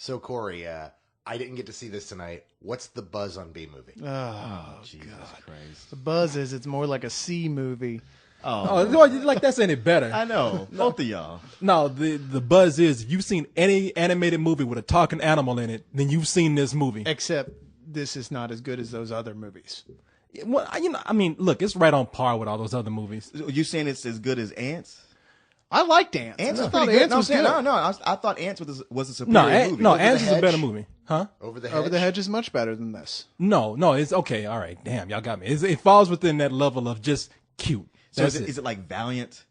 So Corey, I didn't get to see this tonight. What's the buzz on B movie? Oh, Jesus Christ. the buzz is it's more like a C movie. Oh, like that's any better. I know. Both of y'all. No, the buzz is if you've seen any animated movie with a talking animal in it, then you've seen this movie. Except this is not as good as those other movies. Well, I mean, look, it's right on par with all those other movies. You saying it's as good as Ants? I liked Ants. Ants I is thought pretty good. Ants No, I'm was saying, good. no. I thought Ants was a superior movie. No, Over Ants the is a better Hedge? movie, huh? Over the Hedge? Over the Hedge is much better than this. No, it's okay. All right, damn, y'all got me. It falls within that level of just cute. So That's is it like Valiant?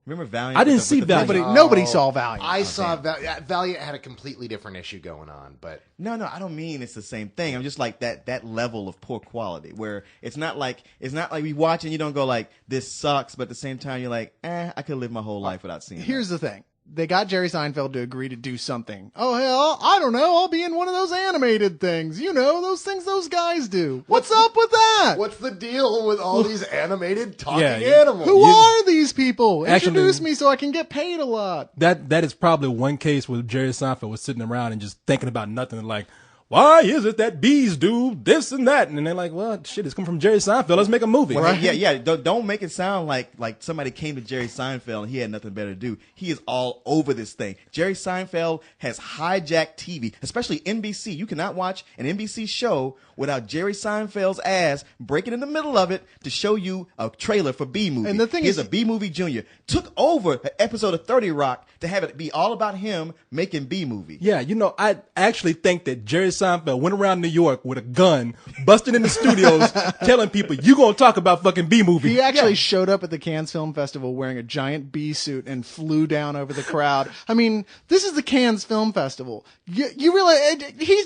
Remember Valiant? I didn't see Valiant. Nobody saw Valiant. I saw Valiant had a completely different issue going on, but No, I don't mean it's the same thing. I'm just like that level of poor quality where it's not like we watch and you don't go like this sucks, but at the same time you're like, I could live my whole life without seeing. Here's the thing. They got Jerry Seinfeld to agree to do something. Oh, hell, I don't know. I'll be in one of those animated things. You know, those things those guys do. What's up with that? what's the deal with all these animated talking Yeah, animals? Who are these people? Actually- Introduce me so I can get paid a lot. That is probably one case where Jerry Seinfeld was sitting around and just thinking about nothing and like, why is it that bees do this and that? And they're like, well, shit, it's come from Jerry Seinfeld. Let's make a movie. Well, yeah. Don't make it sound like somebody came to Jerry Seinfeld and he had nothing better to do. He is all over this thing. Jerry Seinfeld has hijacked TV, especially NBC. You cannot watch an NBC show without Jerry Seinfeld's ass breaking in the middle of it to show you a trailer for B Movie. And the thing He's is- a B Movie Junior. Took over an episode of 30 Rock to have it be all about him making B Movie. Yeah, I actually think that Jerry Seinfeld went around New York with a gun, busting in the studios, telling people, you gonna talk about fucking B Movie. He actually showed up at the Cannes Film Festival wearing a giant bee suit and flew down over the crowd. I mean, this is the Cannes Film Festival. You realize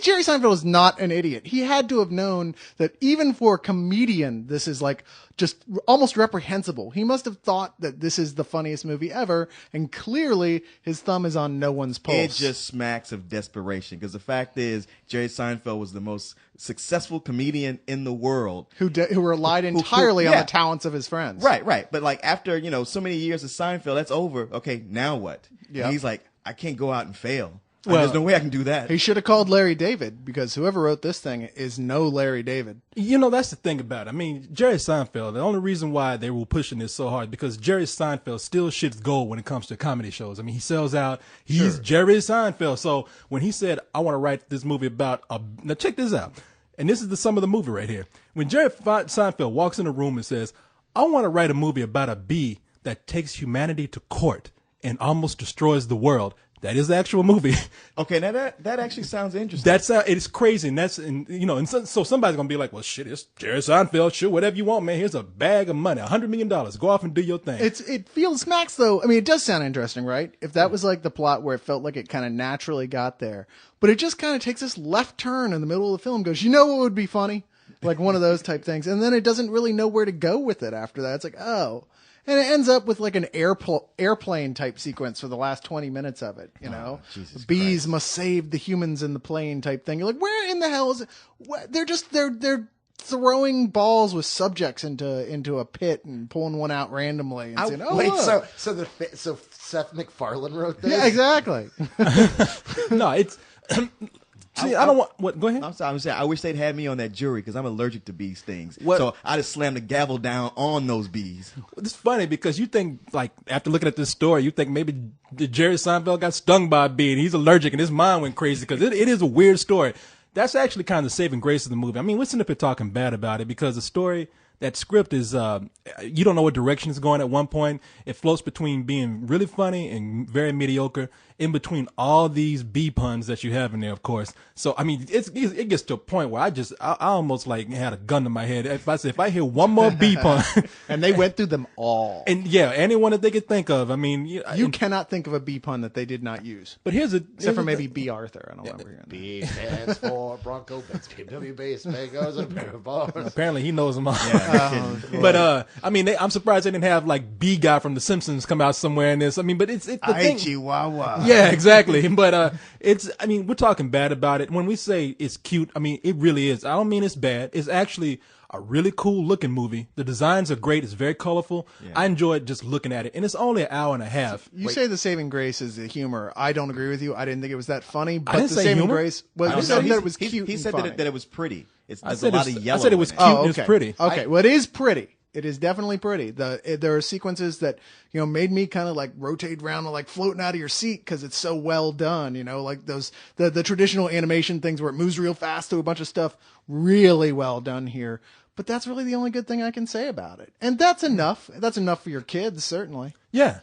Jerry Seinfeld is not an idiot. He had to have known that even for a comedian, this is like just almost reprehensible. He must have thought that this is the funniest movie ever, and clearly his thumb is on no one's pulse. It just smacks of desperation because the fact is Jerry Seinfeld was the most successful comedian in the world. who relied entirely on yeah. the talents of his friends. Right. But like after, so many years of Seinfeld, that's over. Okay, now what? Yeah. And he's like, I can't go out and fail. Well, There's no way I can do that. He should have called Larry David, because whoever wrote this thing is no Larry David. That's the thing about it. I mean, Jerry Seinfeld, the only reason why they were pushing this so hard because Jerry Seinfeld still shits gold when it comes to comedy shows. I mean, he sells out. He's Jerry Seinfeld. So when he said, I want to write this movie about now check this out. And this is the sum of the movie right here. When Jerry Seinfeld walks in a room and says, I want to write a movie about a bee that takes humanity to court and almost destroys the world. That is the actual movie. Okay, now that actually sounds interesting. It's crazy, and so somebody's gonna be like, well, shit, it's Jerry Seinfeld, sure, whatever you want, man. Here's a bag of money, $100 million. Go off and do your thing. It feels Max though. I mean, it does sound interesting, right? If that was like the plot where it felt like it kind of naturally got there, but it just kind of takes this left turn in the middle of the film. Goes, what would be funny? Like one of those type things, and then it doesn't really know where to go with it after that. It's like, oh. And it ends up with like an airplane type sequence for the last 20 minutes of it, Jesus Bees Christ. must save the humans in the plane type thing. You're like, where in the hell is it? They're throwing balls with subjects into a pit and pulling one out randomly and saying, Wait, look. so Seth MacFarlane wrote this? Yeah, exactly. No, it's. See, I don't want. What? Go ahead. I'm saying I wish they'd had me on that jury because I'm allergic to bees things. What? So I just slammed the gavel down on those bees. It's funny because you think, like, after looking at this story, you think maybe Jerry Seinfeld got stung by a bee and he's allergic and his mind went crazy because it is a weird story. That's actually kind of the saving grace of the movie. I mean, listen up here talking bad about it because the story, that script is, you don't know what direction it's going at one point. It floats between being really funny and very mediocre in between all these bee puns that you have in there, of course. So, I mean, it gets to a point where I almost like had a gun to my head. If I hear one more bee pun, And they went through them all. and yeah, anyone that they could think of, I mean, You cannot think of a bee pun that they did not use. but Except for maybe B. Arthur. I don't remember hearing that. B stands for Bronco Benz, BMW base, Bengals, and pair of bars. apparently he knows them all. Oh, But I mean, I'm surprised they didn't have like B guy from The Simpsons come out somewhere in this. I mean, but it's the thing. Chihuahua. Yeah, exactly. But it's, I mean, we're talking bad about it. When we say it's cute, I mean, it really is. I don't mean it's bad. It's actually a really cool looking movie. The designs are great. It's very colorful. I enjoyed just looking at it. And it's only an hour and a half. You say the saving grace is the humor. I don't agree with you. I didn't think it was that funny. But didn't the say saving humor. grace, well, No, you said he- that it was he- cute. He and said funny. that it was pretty. There's I a said, lot it's, of I yellow. said it was in cute Oh, and it's okay. pretty. Okay, well, it is pretty. It is definitely pretty. There are sequences that made me kind of like rotate around and like floating out of your seat because it's so well done. Like those the traditional animation things where it moves real fast through a bunch of stuff. Really well done here. But that's really the only good thing I can say about it. And that's enough. That's enough for your kids, certainly. Yeah.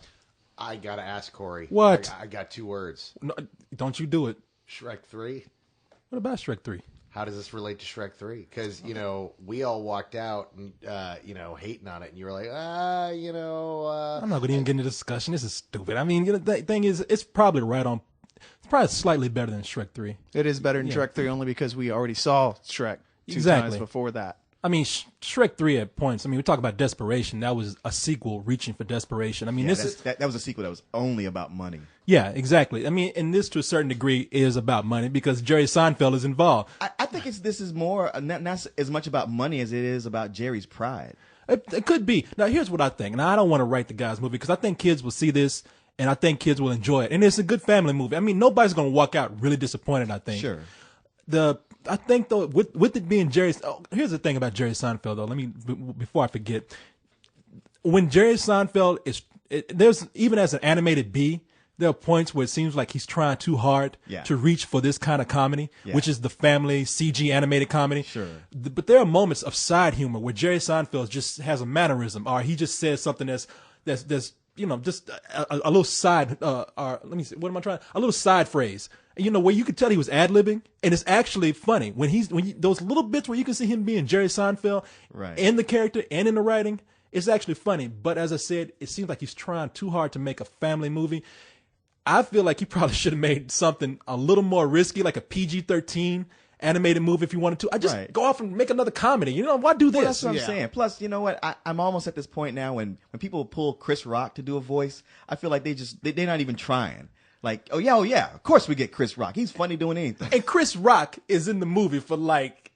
I gotta ask Corey. What? I got 2 words. No, don't you do it. Shrek 3. What about Shrek 3? How does this relate to Shrek 3? Because, we all walked out and, hating on it. And you were like, I'm not going to even get into discussion. This is stupid. I mean, the thing is, it's probably right on. It's probably slightly better than Shrek 3. It is better than Shrek 3 only because we already saw Shrek 2 Exactly. times before that. I mean, Shrek 3 at points. I mean, we talk about desperation. That was a sequel reaching for desperation. I mean, Yeah, this is. that was a sequel that was only about money. Yeah, exactly. I mean, and this to a certain degree is about money because Jerry Seinfeld is involved. I think this is more not as much about money as it is about Jerry's pride. It could be. Now, here's what I think. And I don't want to write the guy's movie because I think kids will see this and I think kids will enjoy it. And it's a good family movie. I mean, nobody's going to walk out really disappointed, I think. Sure. I think though, with it being Jerry's, here's the thing about Jerry Seinfeld though. Let me, before I forget, when Jerry Seinfeld there's, even as an animated B, there are points where it seems like he's trying too hard to reach for this kind of comedy, which is the family CG animated comedy. Sure. But there are moments of side humor where Jerry Seinfeld just has a mannerism, or he just says something that's just a little side, or let me see, what am I trying? A little side phrase, where you could tell he was ad-libbing, and it's actually funny when those little bits where you can see him being Jerry Seinfeld in the character and in the writing. It's actually funny, but as I said, it seems like he's trying too hard to make a family movie. I feel like he probably should have made something a little more risky, like a PG-13 animated movie if you wanted to. I just go off and make another comedy. Why do this? Well, that's what I'm saying. Plus, you know what? I'm almost at this point now when people pull Chris Rock to do a voice, I feel like they're not even trying. Like, oh yeah, of course we get Chris Rock. He's funny doing anything. And Chris Rock is in the movie for like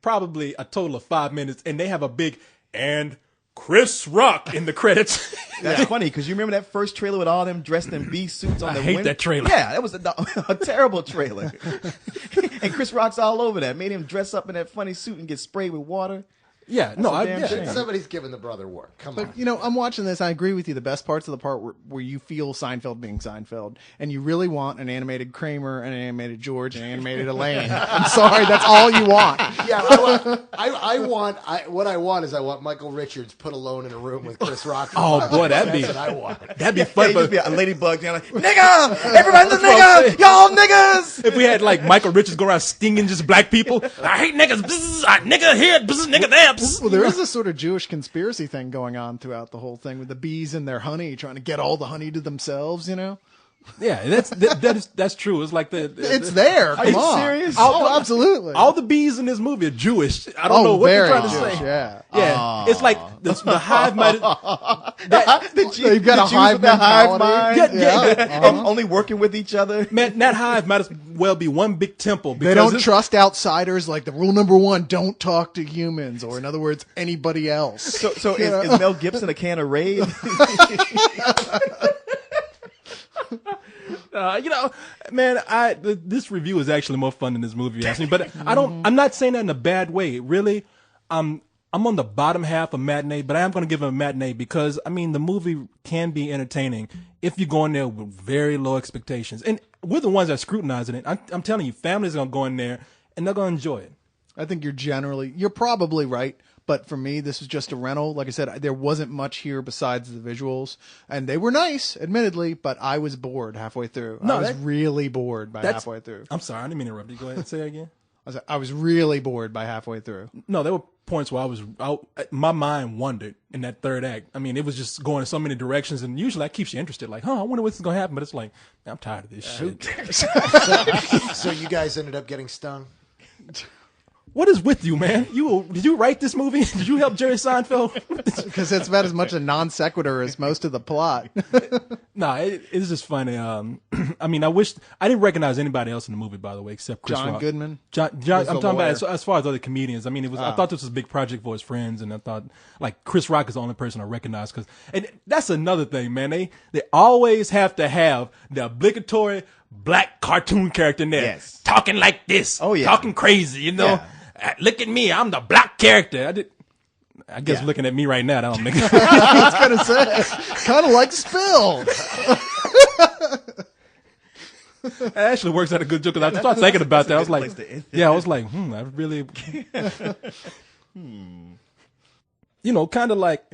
probably a total of 5 minutes, and they have a big and Chris Rock in the credits. That's funny because you remember that first trailer with all them dressed in bee suits on I the hate window? that trailer. Yeah, that was a terrible trailer. And Chris Rock's all over that. Made him dress up in that funny suit and get sprayed with water. Yeah, no, a damn shame. Somebody's giving the brother work. Come on. I'm watching this. I agree with you. The best parts of the part where you feel Seinfeld being Seinfeld, and you really want an animated Kramer, an animated George, an animated Elaine. I'm sorry, that's all you want. Yeah, what I want is Michael Richards put alone in a room with Chris Rock. For Oh, 5 boy, minutes. that'd be- That's what I want. that'd be Yeah, fun. he just But be a ladybug down like, nigga! Everybody's a That's what I'm nigga! saying. Y'all niggas! if we had like Michael Richards go around stinging just black people, I hate niggas. Bzz, nigga here, bzz, nigga there. Bzz. Well, there is a sort of Jewish conspiracy thing going on throughout the whole thing with the bees and their honey, trying to get all the honey to themselves. Yeah, that's true. It's like It's there. Come you on. serious? Oh, absolutely. all the bees in this movie are Jewish. I don't know what they're very trying to Jewish, say. Yeah. Yeah, it's like the hive might. They've got a hive mentality. Yeah. And only working with each other. Man, that hive might as well be one big temple. They Because don't it's- trust outsiders. Like the rule number 1, don't talk to humans, or in other words, anybody else. So is Mel Gibson a can of Raid? Man, this review is actually more fun than this movie. You ask me, but I'm not saying that in a bad way. Really, I'm on the bottom half of matinee, but I am going to give it a matinee because the movie can be entertaining if you go in there with very low expectations, and we're the ones that are scrutinizing it. I'm telling you, families are going to go in there and they're going to enjoy it. I think you're probably right. But for me, this was just a rental. Like I said, there wasn't much here besides the visuals, and they were nice, admittedly. But I was bored halfway through. I was really bored by halfway through. I'm sorry, I didn't mean to interrupt you. Go ahead and say it again. I was really bored by halfway through. No, there were points where my mind wandered in that third act. It was just going in so many directions, and usually that keeps you interested. Like, I wonder what's going to happen. But it's like, man, I'm tired of this shit. So you guys ended up getting stung? What is with you, man? Did you write this movie? Did you help Jerry Seinfeld? Because it's about as much a non sequitur as most of the plot. Nah, it's just funny. I mean, I didn't recognize anybody else in the movie, by the way, except Chris John Rock. Goodman. John, Was I'm the talking about lawyer. as far as other comedians. I mean, I thought this was a big project for his friends, and I thought like Chris Rock is the only person I recognize and that's another thing, man. They always have to have the obligatory black cartoon character in there, Yes. talking like this, Oh, yeah. talking crazy, you know. Yeah. Look at me, I'm the black character. I guess Yeah. looking at me right now, that don't make I was going to say, kind of like Spill. It actually works out a good joke because I started thinking about that. I was good like, place to end. yeah, I was like, I really, you know, kind of like,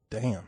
damn.